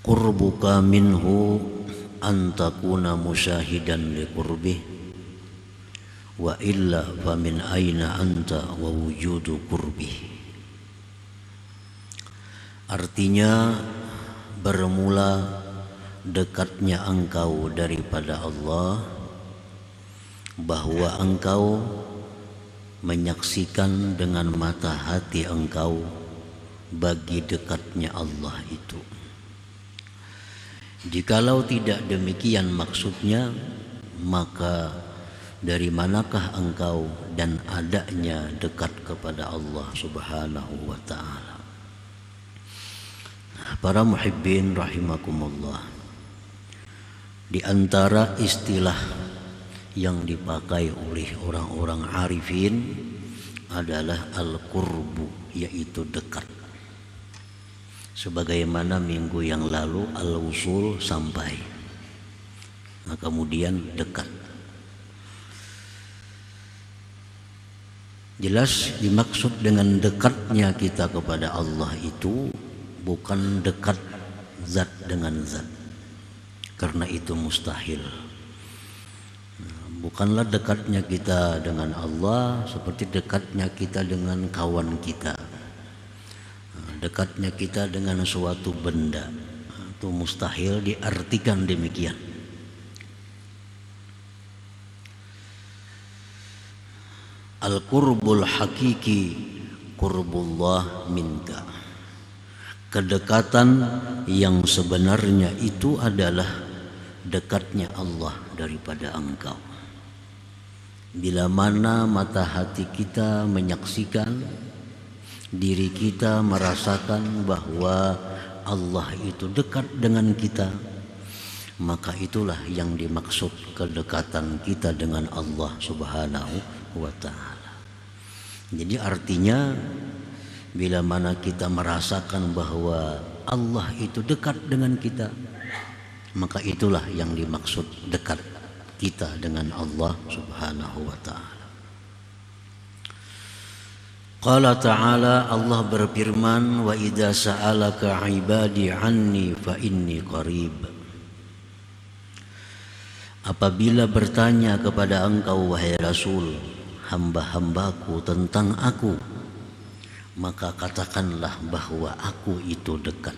qurbuka minhu an takuna musyahidan li qurbih wa illa famin aina anta wa wujudu qurbih. Artinya bermula dekatnya engkau daripada Allah, bahwa engkau menyaksikan dengan mata hati engkau bagi dekatnya Allah itu. Jikalau tidak demikian maksudnya, maka dari manakah engkau dan adanya dekat kepada Allah Subhanahu wa ta'ala? Para muhibbin rahimakumullah, di antara istilah yang dipakai oleh orang-orang arifin adalah al-qurbu, yaitu dekat. Sebagaimana minggu yang lalu al-wusul, sampai, nah kemudian dekat. Jelas dimaksud dengan dekatnya kita kepada Allah itu bukan dekat zat dengan zat, karena itu mustahil. Bukanlah dekatnya kita dengan Allah seperti dekatnya kita dengan kawan kita, dekatnya kita dengan suatu benda. Itu mustahil diartikan demikian. Al-qurbul hakiki qurbullah minka. Kedekatan yang sebenarnya itu adalah dekatnya Allah daripada engkau. Bila mana mata hati kita menyaksikan, diri kita merasakan bahwa Allah itu dekat dengan kita, maka itulah yang dimaksud kedekatan kita dengan Allah Subhanahu wa ta'ala. Jadi artinya bila mana kita merasakan bahwa Allah itu dekat dengan kita, maka itulah yang dimaksud dekat kita dengan Allah Subhanahu wa ta'ala. Qala ta'ala, Allah berfirman, wa idza sa'alaka ibadi anni fa inni qarib. Apabila bertanya kepada engkau wahai Rasul, hamba-hambaku tentang aku, maka katakanlah bahwa aku itu dekat.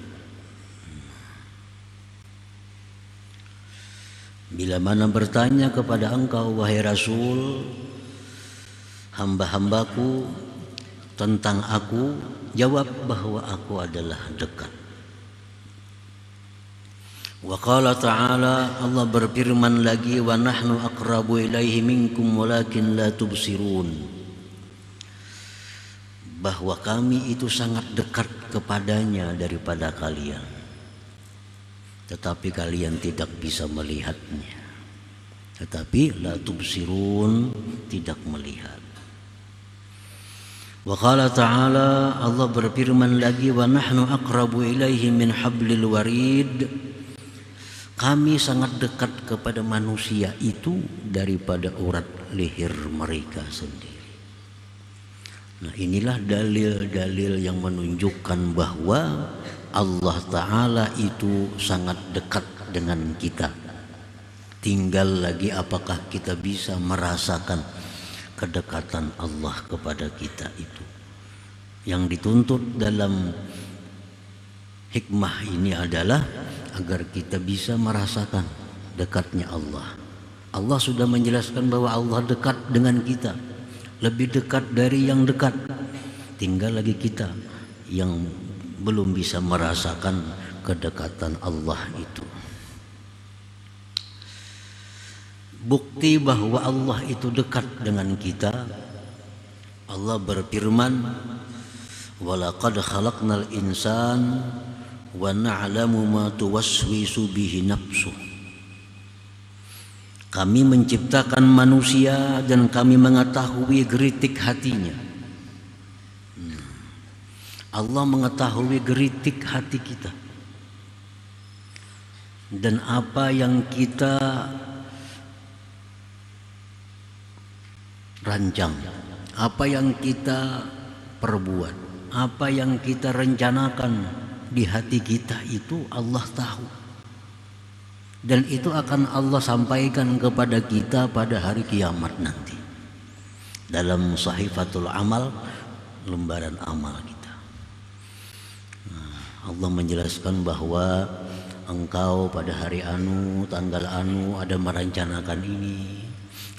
Bila mana bertanya kepada engkau wahai Rasul, hamba-hambaku tentang aku, jawab bahwa aku adalah dekat. Wa qala ta'ala, Allah berfirman lagi, wa nahnu aqrabu ilaihi minkum walakin la tubsirun. Bahwa kami itu sangat dekat kepadanya daripada kalian, tetapi kalian tidak bisa melihatnya. Tetapi la tubsirun, tidak melihat. Wa qala ta'ala, Allah berfirman lagi, wa nahnu aqrabu ilaihi min hablil warid. Kami sangat dekat kepada manusia itu daripada urat leher mereka sendiri. Nah, inilah dalil-dalil yang menunjukkan bahwa Allah Ta'ala itu sangat dekat dengan kita. Tinggal lagi apakah kita bisa merasakan kedekatan Allah kepada kita itu. Yang dituntut dalam hikmah ini adalah agar kita bisa merasakan dekatnya Allah. Allah sudah menjelaskan bahwa Allah dekat dengan kita, lebih dekat dari yang dekat. Tinggal lagi kita yang belum bisa merasakan kedekatan Allah itu. Bukti bahwa Allah itu dekat dengan kita, Allah berfirman, walaqad khalaqnal insan wa na'lamu ma tuwaswisu bihi nafsuh. Kami menciptakan manusia dan kami mengetahui geritik hatinya. Allah mengetahui geritik hati kita dan apa yang kita rancang, apa yang kita perbuat, apa yang kita rencanakan di hati kita itu Allah tahu. Dan itu akan Allah sampaikan kepada kita pada hari kiamat nanti. Dalam Sahifatul Amal, lembaran amal kita. Allah menjelaskan bahwa engkau pada hari anu, tanggal anu ada merencanakan ini.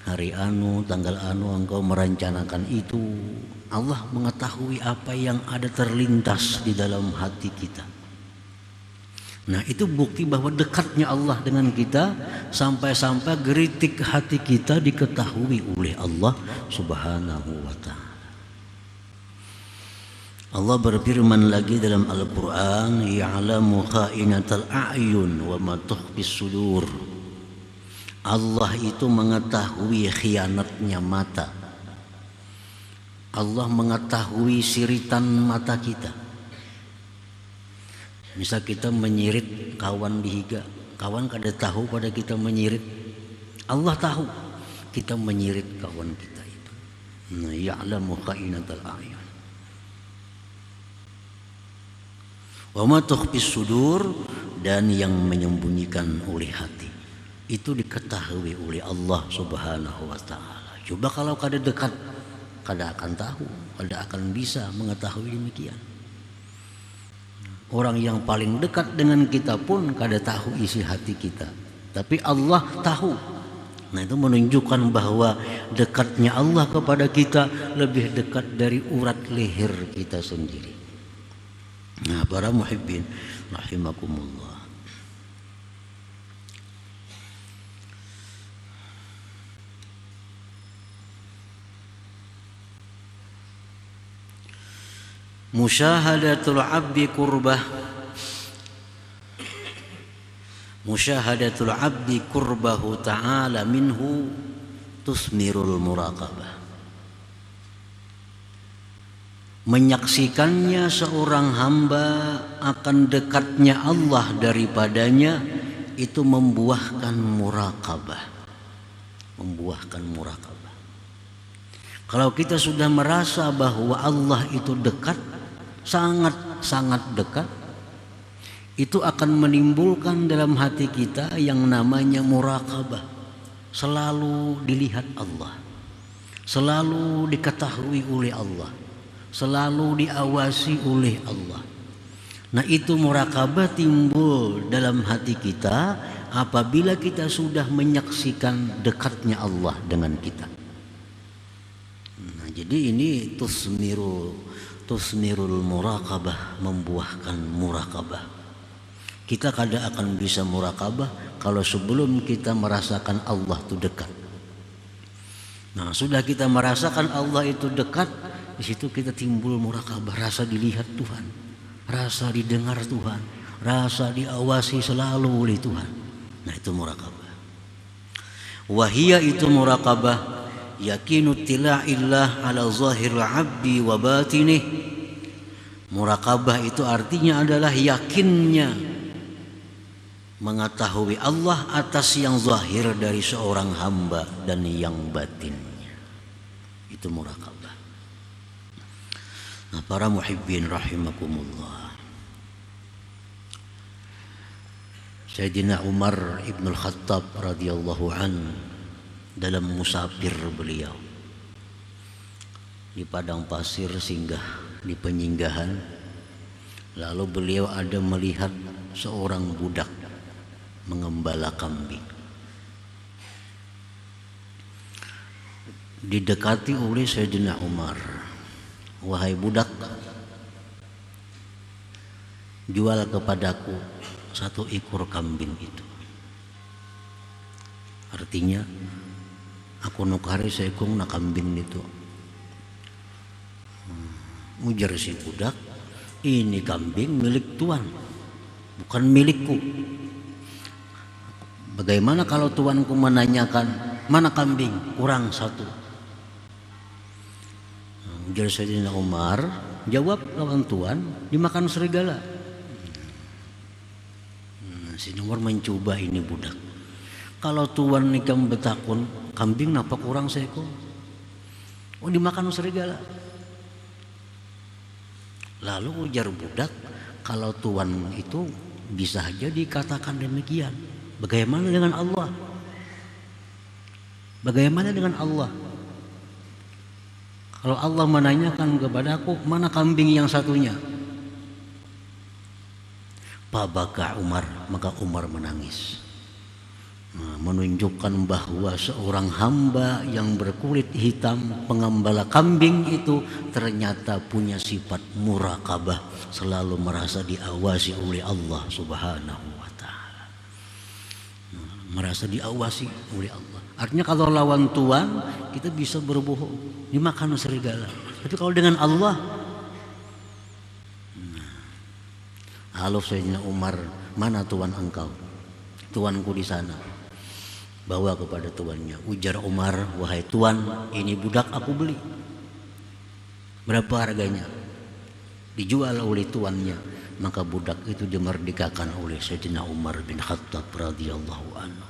Hari anu, tanggal anu engkau merencanakan itu. Allah mengetahui apa yang ada terlintas di dalam hati kita. Nah, itu bukti bahwa dekatnya Allah dengan kita, sampai-sampai geritik hati kita diketahui oleh Allah Subhanahu wa ta'ala. Allah berfirman lagi dalam Al-Quran, ya'lamu kha'inatal a'yun wa ma tukhfis sudur. Allah itu mengetahui khianatnya mata. Allah mengetahui siritan mata kita. Misal kita menyirit kawan di higa, kawan kada tahu pada kita menyirit. Allah tahu kita menyirit kawan kita itu. Nah, ya'lamu kha'inatal a'yun wa ma tukhfis sudur, dan yang menyembunyikan oleh hati itu diketahui oleh Allah Subhanahu wa ta'ala. Coba kalau kada dekat, kada akan tahu, kada akan bisa mengetahui demikian. Orang yang paling dekat dengan kita pun kada tahu isi hati kita, tapi Allah tahu. Nah, itu menunjukkan bahwa dekatnya Allah kepada kita lebih dekat dari urat leher kita sendiri. Nah, para muhibbin rahimakumullah, musyahadatul abdi qurbah, musyahadatul abdi qurbahu ta'ala minhu tusmirul muraqabah. Menyaksikannya seorang hamba akan dekatnya Allah daripadanya itu membuahkan muraqabah. Membuahkan muraqabah. Kalau kita sudah merasa bahwa Allah itu dekat, sangat-sangat dekat, itu akan menimbulkan dalam hati kita yang namanya muraqabah. Selalu dilihat Allah, selalu diketahui oleh Allah, selalu diawasi oleh Allah. Nah, itu muraqabah timbul dalam hati kita apabila kita sudah menyaksikan dekatnya Allah dengan kita. Nah, jadi ini tusmirul muraqabah, membuahkan muraqabah. Kita kada akan bisa muraqabah kalau sebelum kita merasakan Allah itu dekat. Nah, sudah kita merasakan Allah itu dekat, di situ kita timbul muraqabah, rasa dilihat Tuhan, rasa didengar Tuhan, rasa diawasi selalu oleh Tuhan. Nah, itu muraqabah. Wahia itu muraqabah yakinu tila'illah ala zahiril abdi wa batinih. Muraqabah itu artinya adalah yakinnya mengetahui Allah atas yang zahir dari seorang hamba dan yang batinnya. Itu muraqabah. Nah, para muhibbin rahimakumullah, Sayyidina Umar Ibn Khattab radhiyallahu an dalam musafir beliau di padang pasir singgah di penyinggahan, lalu beliau ada melihat seorang budak mengembala kambing. Didekati oleh Sayyidina Umar, wahai budak, jual kepadaku 1 ekor kambing itu. Artinya aku nukari seekor na kambing itu. Ujar si budak, ini kambing milik tuan, bukan milikku. Bagaimana kalau tuanku menanyakan mana kambing? Kurang 1. Ujar Sayyidina Umar, jawab lawan tuan, dimakan serigala. Sayyidina Umar mencoba ini budak. Kalau tuan nikam betakun, kambing napa kurang seekor? Oh, dimakan serigala. Lalu ujar budak, kalau tuan itu bisa saja dikatakan demikian. Bagaimana dengan Allah? Bagaimana dengan Allah? Kalau Allah menanyakan kepadaku, mana kambing yang satunya? Fabaka Umar, maka Umar menangis. Menunjukkan bahwa seorang hamba yang berkulit hitam, pengembala kambing itu ternyata punya sifat muraqabah, selalu merasa diawasi oleh Allah Subhanahu wa taala. Merasa diawasi oleh Allah. Artinya kalau lawan tuan kita bisa berbohong, dimakan serigala. Tapi kalau dengan Allah, halo Sayyidina Umar, mana tuan engkau? Tuanku di sana. Bawa kepada tuannya. Ujar Umar, wahai tuan, ini budak aku beli. Berapa harganya? Dijual oleh tuannya. Maka budak itu dimerdekakan oleh Sayyidina Umar bin Khattab radhiyallahu anhu.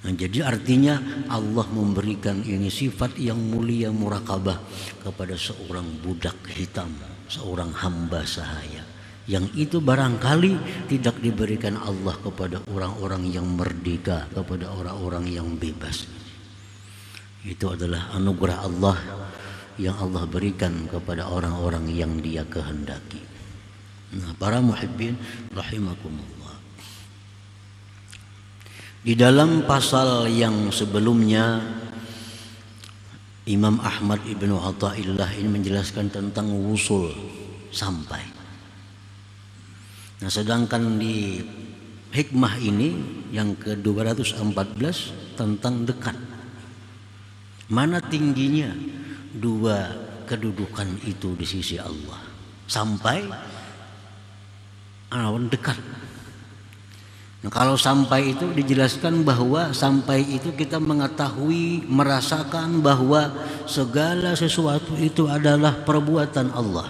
Nah, jadi artinya Allah memberikan ini sifat yang mulia muraqabah kepada seorang budak hitam, seorang hamba sahaya. Yang itu barangkali tidak diberikan Allah kepada orang-orang yang merdeka, kepada orang-orang yang bebas. Itu adalah anugerah Allah yang Allah berikan kepada orang-orang yang Dia kehendaki. Nah, para muhibbin rahimakumullah. Di dalam pasal yang sebelumnya, Imam Ahmad ibnu Athaillah ini menjelaskan tentang wusul, sampai. Nah, sedangkan di hikmah ini yang ke-214 tentang dekat. Mana tingginya dua kedudukan itu di sisi Allah? Sampai dekat. Nah, kalau sampai itu dijelaskan bahwa sampai itu kita mengetahui, merasakan bahwa segala sesuatu itu adalah perbuatan Allah.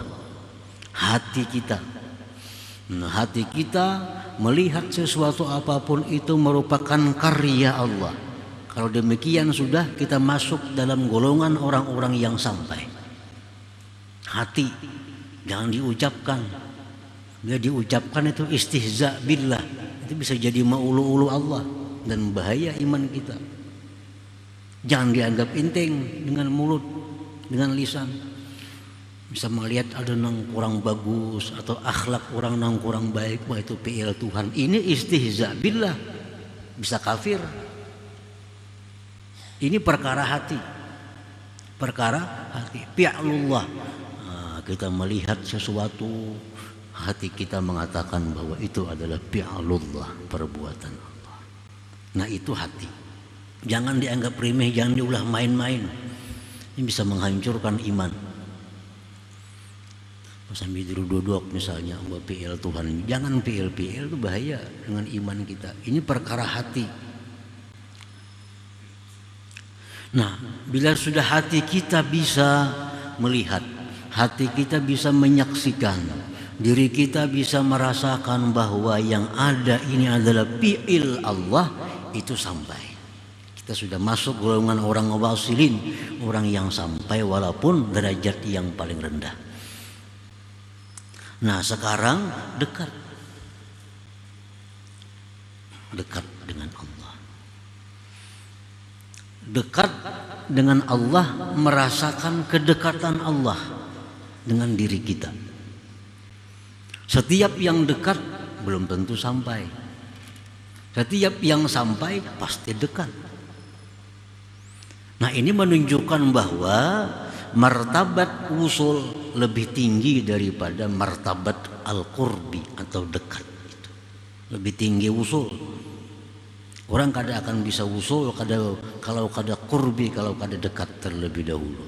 Hati kita. Nah, hati kita melihat sesuatu apapun itu merupakan karya Allah. Kalau demikian sudah kita masuk dalam golongan orang-orang yang sampai. Hati jangan diucapkan. Bila diucapkan itu istihza billah, itu bisa jadi maulu-ulu Allah dan bahaya iman kita. Jangan dianggap enteng dengan mulut, dengan lisan. Bisa melihat ada yang kurang bagus atau akhlak orang yang kurang baik, wah itu PL Tuhan. Ini istihza billah, bisa kafir. Ini perkara hati, perkara hati. Fi'lullah. Nah, kita melihat sesuatu, hati kita mengatakan bahwa itu adalah fi'lullah, perbuatan Allah. Nah, itu hati. Jangan dianggap remeh, jangan diulah main-main. Ini bisa menghancurkan iman. Sambil duduk misalnya buat PL Tuhan, jangan PL itu bahaya dengan iman kita. Ini perkara hati. Nah, bila sudah hati kita bisa melihat, hati kita bisa menyaksikan, diri kita bisa merasakan bahwa yang ada ini adalah fi'il Allah, itu sampai. Kita sudah masuk golongan orang wasilin, orang yang sampai walaupun derajat yang paling rendah. Nah, sekarang dekat dengan Allah. Dekat dengan Allah, merasakan kedekatan Allah dengan diri kita. Setiap yang dekat belum tentu sampai. Setiap yang sampai pasti dekat. Nah, ini menunjukkan bahwa martabat wusul lebih tinggi daripada martabat al-qurbi atau dekat. Lebih tinggi wusul. Orang kada akan bisa wusul kalau kada qurbi, kalau kada dekat terlebih dahulu.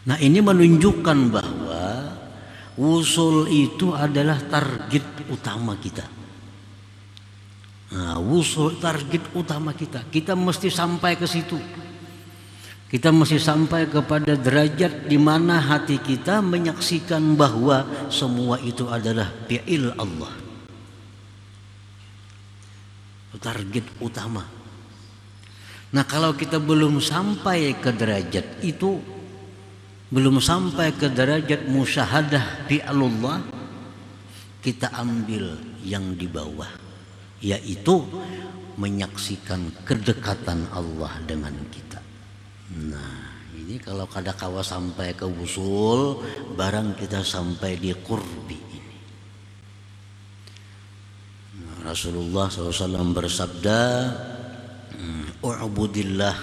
Nah, ini menunjukkan bahwa wusul itu adalah target utama kita. Nah, wusul target utama kita. Kita mesti sampai ke situ. Kita mesti sampai kepada derajat di mana hati kita menyaksikan bahwa semua itu adalah fi'il Allah. Target utama. Nah, kalau kita belum sampai ke derajat itu, belum sampai ke derajat musyahadah fi'lullah, kita ambil yang di bawah, yaitu menyaksikan kedekatan Allah dengan kita. Nah, ini kalau kada kawa sampai ke wusul, barang kita sampai di qurbi ini. Nah, Rasulullah SAW bersabda, "U'budillah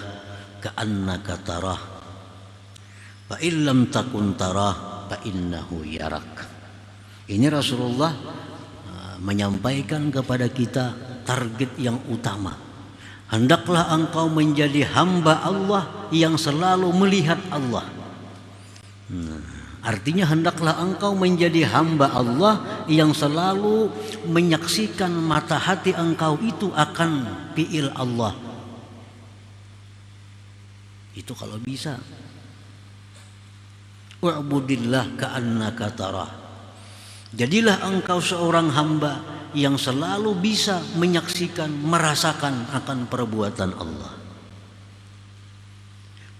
ka'annaka tarah, fa illam takun tarah fa innahu yarak." Ini Rasulullah menyampaikan kepada kita target yang utama. Hendaklah engkau menjadi hamba Allah yang selalu melihat Allah. Artinya hendaklah engkau menjadi hamba Allah yang selalu menyaksikan mata hati engkau itu akan fi'il Allah. Itu kalau bisa. Wa'budillah ka'annaka tarah. Jadilah engkau seorang hamba yang selalu bisa menyaksikan, merasakan akan perbuatan Allah.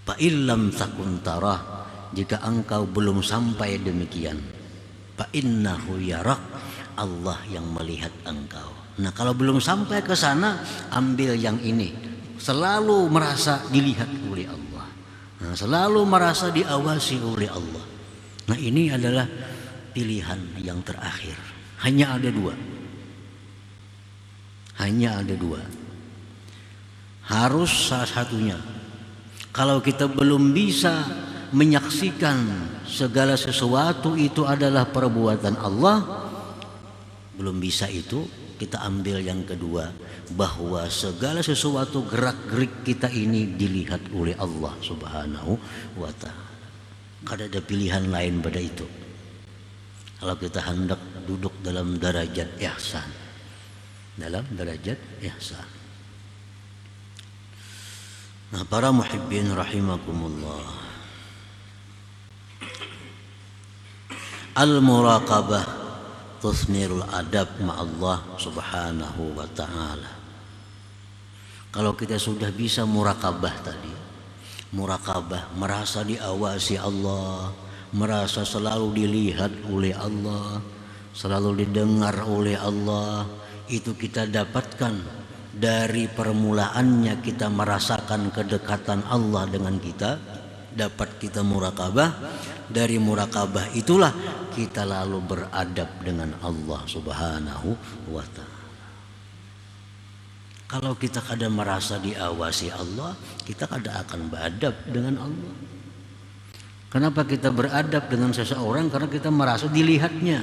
Fa illam takun tarah, jika engkau belum sampai demikian, fa innahu yarak, Allah yang melihat engkau. Nah, kalau belum sampai ke sana, ambil yang ini, selalu merasa dilihat oleh Allah. Nah, selalu merasa diawasi oleh Allah. Nah, ini adalah pilihan yang terakhir. Hanya ada dua. Hanya ada dua. Harus salah satunya. Kalau kita belum bisa menyaksikan segala sesuatu itu adalah perbuatan Allah, belum bisa itu, kita ambil yang kedua, bahwa segala sesuatu gerak-gerik kita ini dilihat oleh Allah Subhanahu wa ta'ala. Kada ada pilihan lain pada itu. Kalau kita hendak duduk dalam derajat ihsan, dalam derajat ihsan. Nah, para muhibbin rahimakumullah, al-muraqabah tusmirul adab ma'allah subhanahu wa ta'ala. Kalau kita sudah bisa muraqabah tadi, muraqabah, merasa diawasi Allah, merasa selalu dilihat oleh Allah, selalu didengar oleh Allah, itu kita dapatkan dari permulaannya kita merasakan kedekatan Allah dengan kita, dapat kita muraqabah. Dari muraqabah itulah kita lalu beradab dengan Allah Subhanahu wa ta'ala. Kalau kita kadang merasa diawasi Allah, kita kadang akan beradab dengan Allah. Kenapa kita beradab dengan seseorang? Karena kita merasa dilihatnya,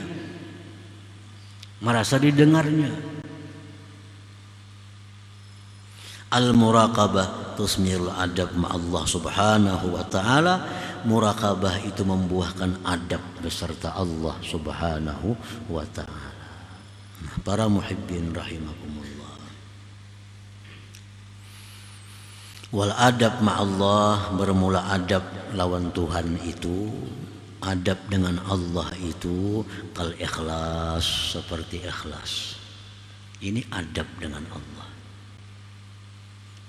merasa didengarnya. Al-muraqabah tusmirul adab ma'allah subhanahu wa ta'ala. Muraqabah itu membuahkan adab beserta Allah subhanahu wa ta'ala. Para muhibbin rahimakumullah, wal adab ma'allah, bermula adab lawan Tuhan itu, adab dengan Allah itu kal ikhlas, seperti ikhlas. Ini adab dengan Allah.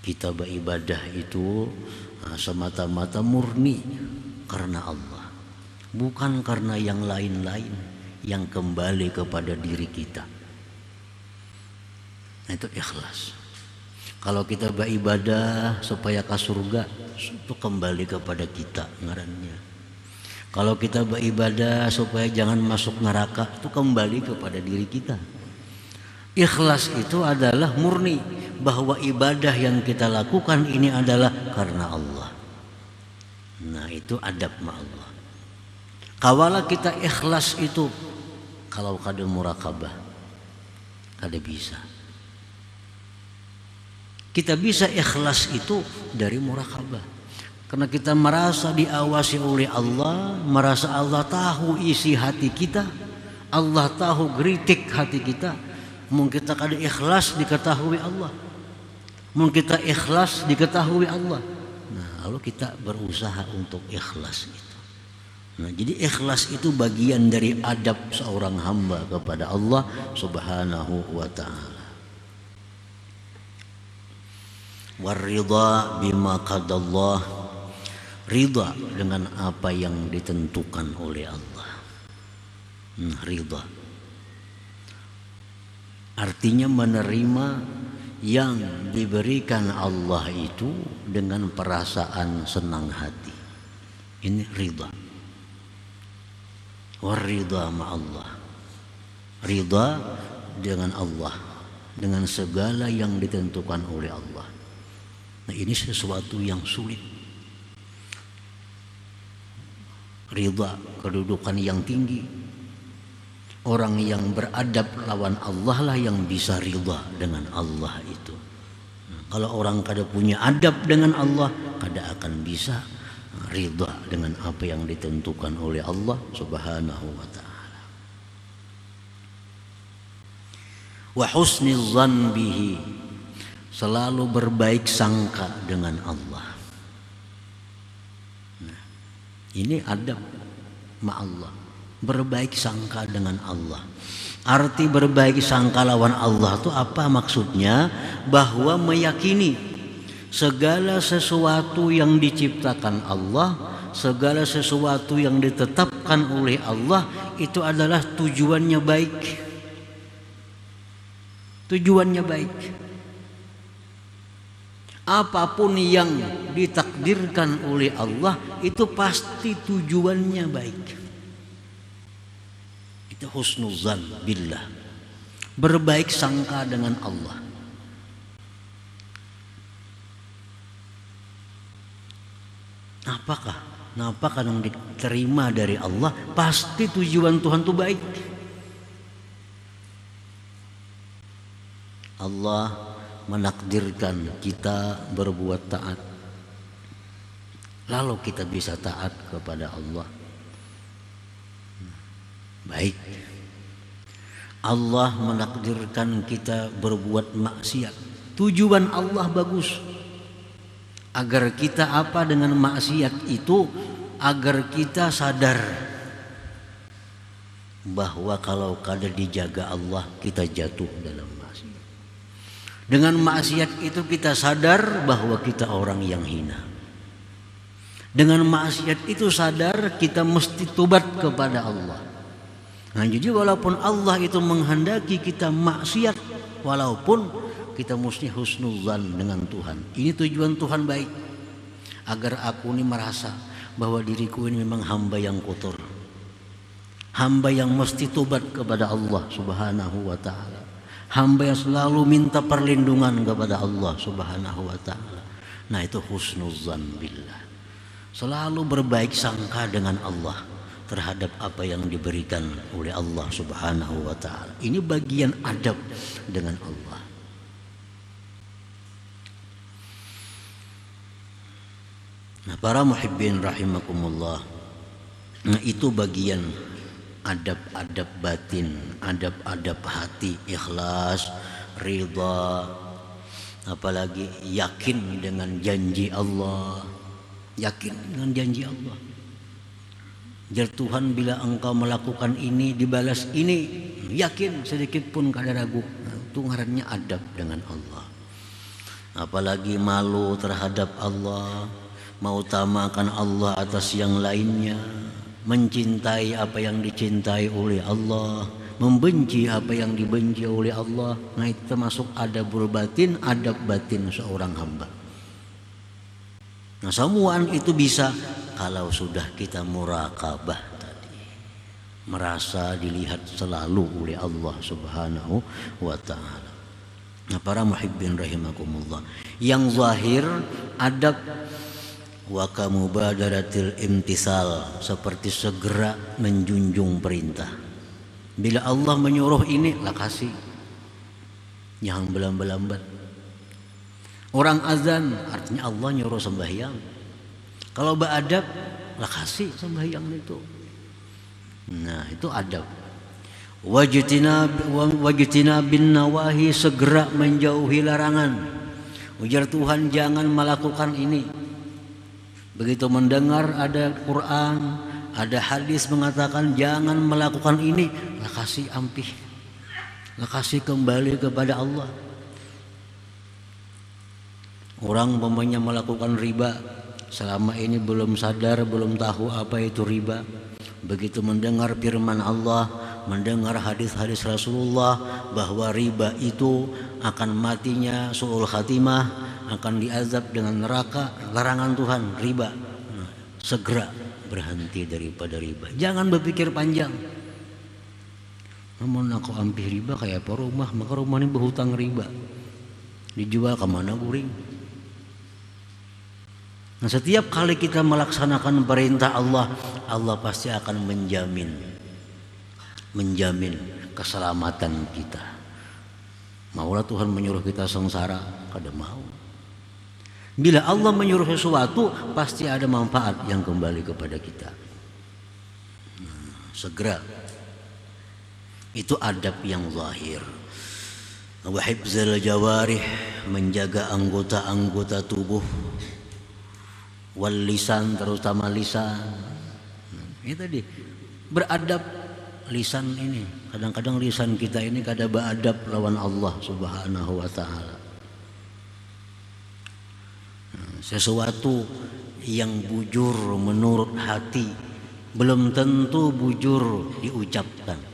Kita beribadah itu semata-mata murni karena Allah, bukan karena yang lain-lain yang kembali kepada diri kita. Nah, itu ikhlas. Kalau kita beribadah supaya ke surga, itu kembali kepada kita ngarannya. Kalau kita beribadah supaya jangan masuk neraka, itu kembali kepada diri kita. Ikhlas itu adalah murni, bahwa ibadah yang kita lakukan ini adalah karena Allah. Nah, itu adab ma'allah. Kawala kita ikhlas itu, kalau kada muraqabah, kada bisa. Kita bisa ikhlas itu dari muraqabah, karena kita merasa diawasi oleh Allah, merasa Allah tahu isi hati kita, Allah tahu geritik hati kita. Mungkin kita kada ikhlas diketahui Allah, mungkin kita ikhlas diketahui Allah. Nah, lalu kita berusaha untuk ikhlas itu. Nah, jadi ikhlas itu bagian dari adab seorang hamba kepada Allah Subhanahu wa ta'ala. Warridha bima qadallah, ridha dengan apa yang ditentukan oleh Allah. Ridha artinya menerima yang diberikan Allah itu dengan perasaan senang hati. Ini ridha. Waridha ma'allah, ridha dengan Allah, dengan segala yang ditentukan oleh Allah. Nah, ini sesuatu yang sulit. Ridha, kedudukan yang tinggi. Orang yang beradab lawan Allah lah yang bisa ridha dengan Allah itu. Nah, kalau orang kada punya adab dengan Allah, kada akan bisa ridha dengan apa yang ditentukan oleh Allah Subhanahu wa ta'ala. Wa husni dzan bihi, selalu berbaik sangka dengan Allah. Nah, ini adab ma'allah, berbaik sangka dengan Allah. Arti berbaik sangka lawan Allah itu apa maksudnya? Bahwa meyakini segala sesuatu yang diciptakan Allah, segala sesuatu yang ditetapkan oleh Allah itu adalah tujuannya baik. Tujuannya baik. Apapun yang ditakdirkan oleh Allah itu pasti tujuannya baik. Itu husnuzan billah, berbaik sangka dengan Allah. Apakah yang diterima dari Allah pasti tujuan Tuhan itu baik. Allah menakdirkan kita berbuat taat, lalu kita bisa taat kepada Allah. Baik. Allah menakdirkan kita berbuat maksiat, tujuan Allah bagus. Agar kita apa dengan maksiat itu? Agar kita sadar bahwa kalau kada dijaga Allah, kita jatuh dalam maksiat. Dengan maksiat itu kita sadar bahwa kita orang yang hina. Dengan maksiat itu sadar kita mesti tobat kepada Allah. Nah, jadi walaupun Allah itu menghendaki kita maksiat, walaupun kita mesti husnuzan dengan Tuhan. Ini tujuan Tuhan baik, agar aku ini merasa bahwa diriku ini memang hamba yang kotor, hamba yang mesti tobat kepada Allah Subhanahu wa ta'ala, hamba yang selalu minta perlindungan kepada Allah Subhanahu wa ta'ala. Nah, itu husnuzan billah, selalu berbaik sangka dengan Allah terhadap apa yang diberikan oleh Allah Subhanahu wa ta'ala. Ini bagian adab dengan Allah. Nah, para muhibbin rahimakumullah, nah itu bagian adab-adab batin, adab-adab hati, ikhlas, ridha, apalagi yakin dengan janji Allah, yakin dengan janji Allah. Jar Tuhan, bila engkau melakukan ini dibalas ini, yakin sedikit pun kada ragu. Nah, itu ngarannya adab dengan Allah. Apalagi malu terhadap Allah, mengutamakan Allah atas yang lainnya, mencintai apa yang dicintai oleh Allah, membenci apa yang dibenci oleh Allah. Nah, itu termasuk adabul batin, adab batin seorang hamba. Nah, semuaan itu bisa kalau sudah kita muraqabah tadi, merasa dilihat selalu oleh Allah Subhanahu wa ta'ala. Nah, para muhibbin rahimakumullah, yang zahir adab wa kamubadaratil imtisal, seperti segera menjunjung perintah. Bila Allah menyuruh ini, lah kasih, jangan berlambat-lambat. Orang azan artinya Allah nyuruh sembahyang, kalau beradab lah kasih sembahyang itu. Nah, itu adab. Wajtina bin nawahi, segera menjauhi larangan. Ujar Tuhan, jangan melakukan ini. Begitu mendengar ada Quran, ada hadis mengatakan jangan melakukan ini, lah kasih ampih, lah kasih kembali kepada Allah. Orang umpamanya melakukan riba, selama ini belum sadar, belum tahu apa itu riba. Begitu mendengar firman Allah, mendengar hadis-hadis Rasulullah bahwa riba itu akan matinya su'ul khatimah, akan diazab dengan neraka, larangan Tuhan riba. Segera berhenti daripada riba. Jangan berpikir panjang. Namun aku ambil riba kayak apa rumah, maka rumah ini berhutang riba. Dijual ke mana guring? Nah, setiap kali kita melaksanakan perintah Allah, Allah pasti akan menjamin keselamatan kita. Maulah Tuhan menyuruh kita sengsara, kada mau. Bila Allah menyuruh sesuatu, pasti ada manfaat yang kembali kepada kita. Segera. Itu adab yang zahir. Wa hifzul jawarih, menjaga anggota-anggota tubuh. Wal lisan, terutama lisan. Ini tadi beradab lisan ini. Kadang-kadang lisan kita ini kada beradab lawan Allah Subhanahu wa taala. Sesuatu yang bujur menurut hati belum tentu bujur diucapkan.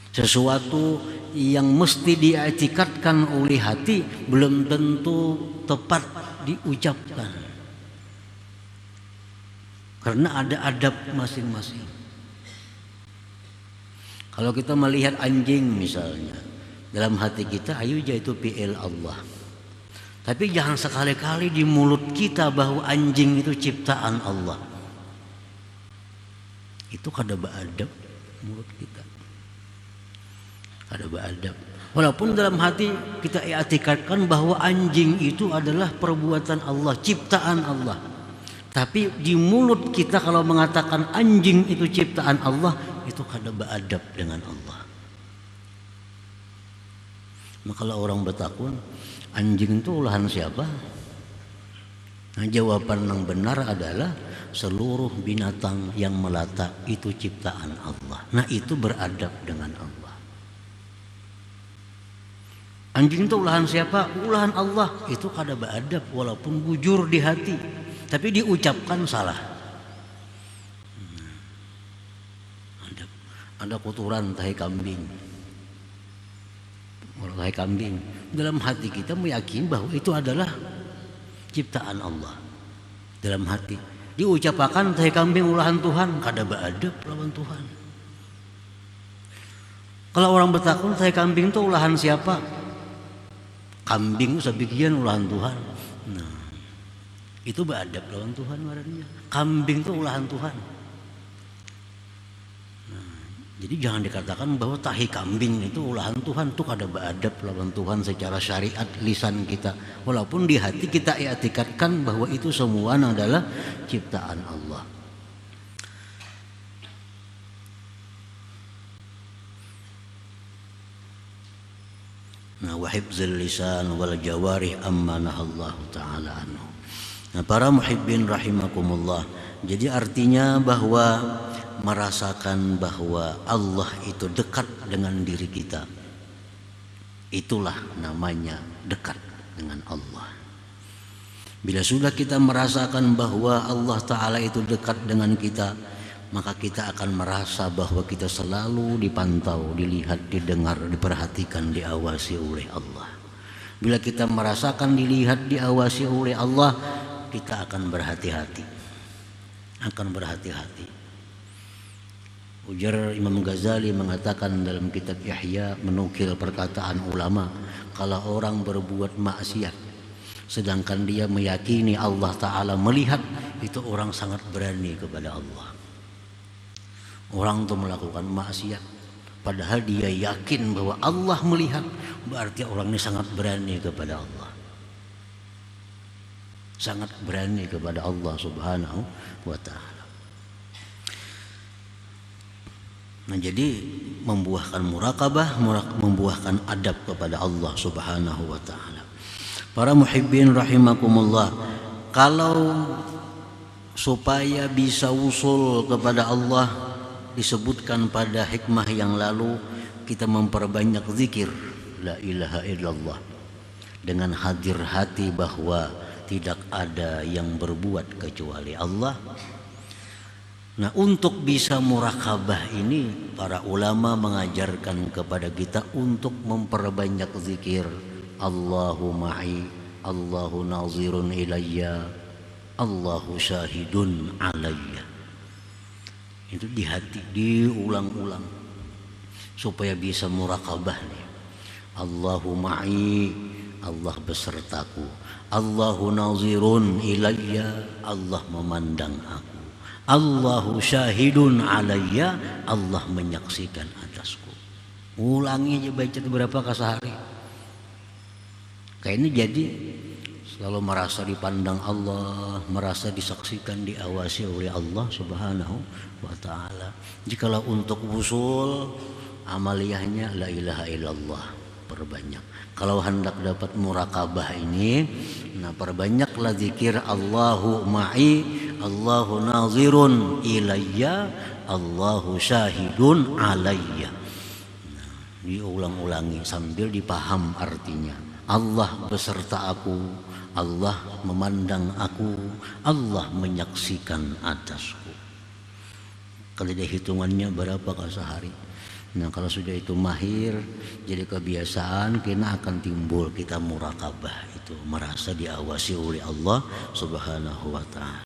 Sesuatu yang mesti diiktikadkan oleh hati belum tentu tepat diucapkan. Karena ada adab masing-masing. Kalau kita melihat anjing misalnya, dalam hati kita ayo itu fi'il Allah. Tapi jangan sekali-kali di mulut kita bahwa anjing itu ciptaan Allah. Itu kada beadab mulut kita. Kada beadab. Walaupun dalam hati kita i'tikadkan bahwa anjing itu adalah perbuatan Allah, ciptaan Allah. Tapi di mulut kita kalau mengatakan anjing itu ciptaan Allah, itu kada beadab dengan Allah. Maka kalau orang bertakun, anjing itu olahan siapa? Nah, jawaban yang benar adalah seluruh binatang yang melata itu ciptaan Allah. Nah, itu beradab dengan Allah. Anjing itu ulahan siapa? Ulahan Allah. Itu kada beadab walaupun bujur di hati, tapi diucapkan salah. Ada kotoran tahi kambing. Tahi kambing. Dalam hati kita meyakini bahwa itu adalah ciptaan Allah. Dalam hati diucapkan tahi kambing ulahan Tuhan, kada beadab lawan Tuhan. Kalau orang bertakun tahi kambing itu ulahan siapa? Kambing sebagian ulahan Tuhan. Nah, itu beradab lawan Tuhan marahnya. Kambing itu ulahan Tuhan. Nah, jadi jangan dikatakan bahwa tahi kambing itu ulahan Tuhan, itu kada beadab lawan Tuhan secara syariat lisan kita. Walaupun di hati kita i'tikadkan bahwa itu semua adalah ciptaan Allah. Nah, wa hifzul lisan wal jawarih amma nahallahu ta'ala anhu. Nah, para muhibbin rahimakumullah. Jadi artinya bahwa merasakan bahwa Allah itu dekat dengan diri kita. Itulah namanya dekat dengan Allah. Bila sudah kita merasakan bahwa Allah Ta'ala itu dekat dengan kita, maka kita akan merasa bahwa kita selalu dipantau, dilihat, didengar, diperhatikan, diawasi oleh Allah. Bila kita merasakan dilihat, diawasi oleh Allah, kita akan berhati-hati. Ujar Imam Ghazali mengatakan dalam kitab Ihya, menukil perkataan ulama, kalau orang berbuat maksiat sedangkan dia meyakini Allah Ta'ala melihat, itu orang sangat berani kepada Allah. Orang itu melakukan maksiat padahal dia yakin bahwa Allah melihat, berarti orang ini sangat berani kepada Allah. Sangat berani kepada Allah Subhanahu wa ta'ala. Nah, jadi membuahkan muraqabah, membuahkan adab kepada Allah Subhanahu wa ta'ala. Para muhibbin rahimakumullah, kalau supaya bisa usul kepada Allah, disebutkan pada hikmah yang lalu, kita memperbanyak zikir la ilaha illallah dengan hadir hati bahwa tidak ada yang berbuat kecuali Allah. Nah, untuk bisa murakabah ini para ulama mengajarkan kepada kita untuk memperbanyak zikir. Allahu ma'i, Allahu nazirun ilayya, Allahu syahidun alayya. Itu di hati, diulang-ulang supaya bisa murakabah nih. Allahu ma'i, Allah besertaku. Allahu nazirun ilayya, Allah memandang aku. Allahu syahidun alayya, Allah menyaksikan atasku. Ulangi aja, baca berapa kali sehari. Kayak ini jadi selalu merasa dipandang Allah, merasa disaksikan, diawasi oleh Allah Subhanahu wa ta'ala. Jikalau untuk wusul, amaliyahnya la ilaha illallah, perbanyak. Kalau hendak dapat murakabah ini, nah perbanyaklah zikir Allahu ma'i, Allahu nazirun ilayya, Allahu syahidun alayya. Nah, diulang-ulangi sambil dipaham artinya. Allah beserta aku, Allah memandang aku, Allah menyaksikan atasku. Kalau ada hitungannya berapa kali sehari. Nah, kalau sudah itu mahir, jadi kebiasaan, kena akan timbul kita murakabah itu, merasa diawasi oleh Allah Subhanahu wa ta'ala.